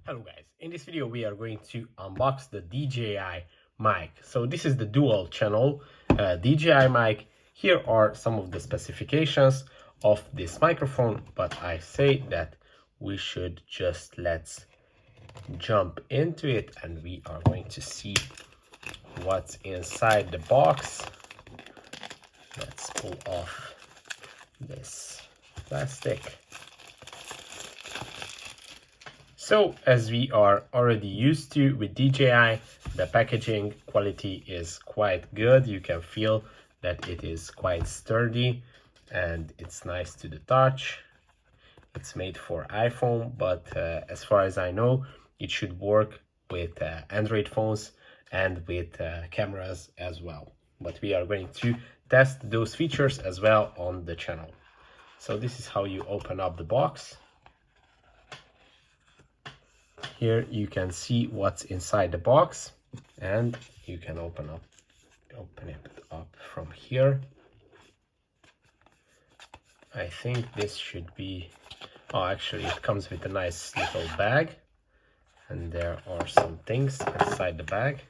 Hello guys, in this video we are going to unbox the DJI mic. So this is the dual channel DJI mic. Here are some of the specifications of this microphone, but I say that we should just let's jump into it and we are going to see what's inside the box. Let's pull off this plastic. So as we are already used to with DJI, the packaging quality is quite good. You can feel that it is quite sturdy and it's nice to the touch. It's made for iPhone, but as far as I know, it should work with Android phones and with cameras as well. But we are going to test those features as well on the channel. So this is how you open up the box. Here you can see what's inside the box, and you can open it up from here. I think this should be, oh, actually it comes with a nice little bag, and there are some things inside the bag.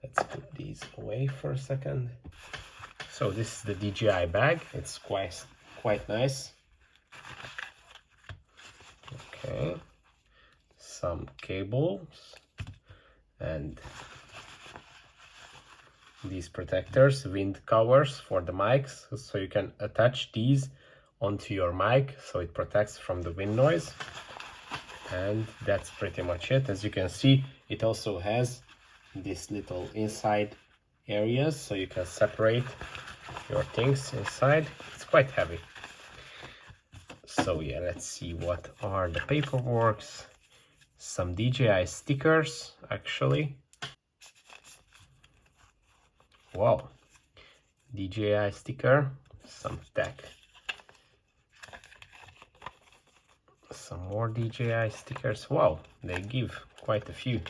Let's put these away for a second. So this is the DJI bag. It's quite nice. Okay. Some cables and these protectors, wind covers for the mics, so you can attach these onto your mic so it protects from the wind noise. And that's pretty much it. As you can see, it also has this little inside areas so you can separate your things inside. It's quite heavy. So yeah, let's see what are the paperworks. Some DJI stickers, actually. Wow, DJI sticker, some tech, some more DJI stickers. Wow, they give quite a few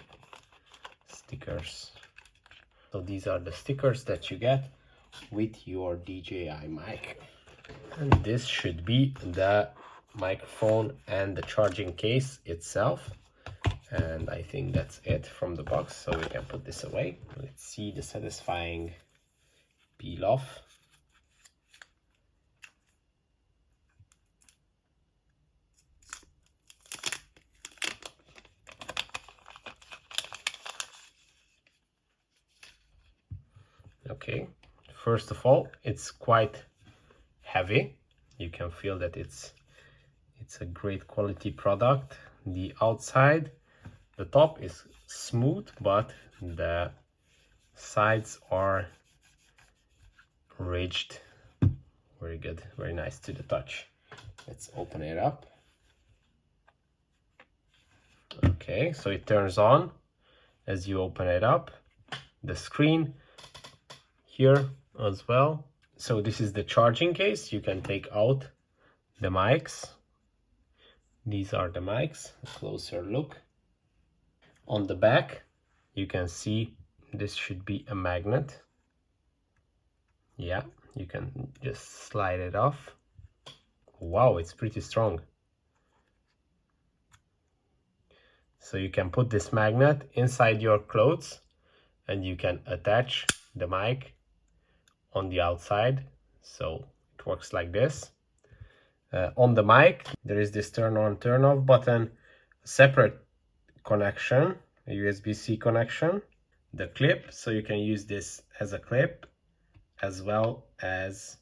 stickers. So these are the stickers that you get with your DJI mic. And this should be the microphone and the charging case itself. And I think that's it from the box, so we can put this away. Let's see the satisfying peel off. Okay, first of all, it's quite heavy. You can feel that it's a great quality product. The outside, the top is smooth, but the sides are ridged. Very good, very nice to the touch. Let's open it up. Okay, so it turns on as you open it up. The screen here as well. So this is the charging case. You can take out the mics. These are the mics. A closer look. On the back, you can see this should be a magnet. Yeah, you can just slide it off. Wow, it's pretty strong. So you can put this magnet inside your clothes and you can attach the mic on the outside. So it works like this. On the mic, there is this turn on, turn off button, separate connection, a USB-C connection, the clip, so you can use this as a clip, as well as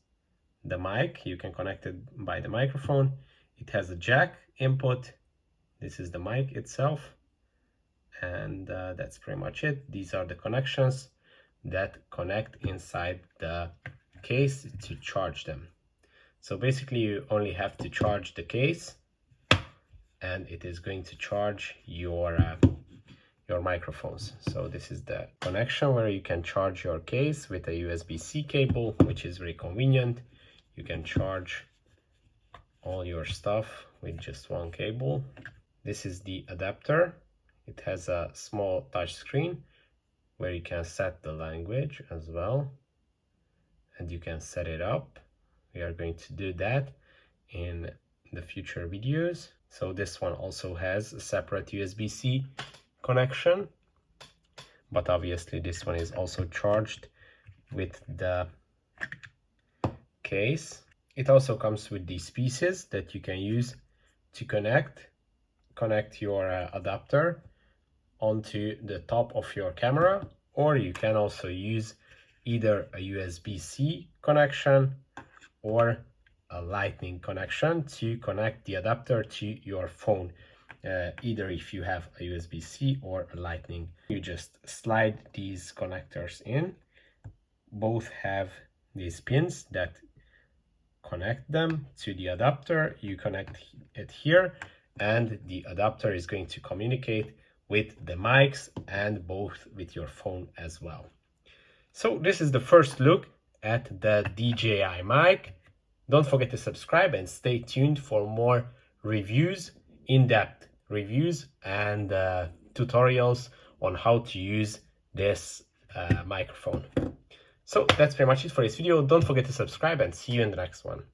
the mic. You can connect it by the microphone. It has a jack input. This is the mic itself, and that's pretty much it. These are the connections that connect inside the case to charge them. So basically you only have to charge the case and it is going to charge your microphones. So this is the connection where you can charge your case with a USB-C cable, which is very convenient. You can charge all your stuff with just one cable. This is the adapter. It has a small touch screen where you can set the language as well, and you can set it up. We are going to do that in the future videos. So this one also has a separate USB-C connection, but obviously this one is also charged with the case. It also comes with these pieces that you can use to connect your adapter onto the top of your camera, or you can also use either a USB-C connection or a lightning connection to connect the adapter to your phone. Either if you have a USB-C or a lightning, you just slide these connectors in. Both have these pins that connect them to the adapter. You connect it here, and the adapter is going to communicate with the mics and both with your phone as well. So this is the first look at the DJI mic. Don't forget to subscribe and stay tuned for more reviews, in-depth reviews and tutorials on how to use this microphone. So that's pretty much it for this video. Don't forget to subscribe and see you in the next one.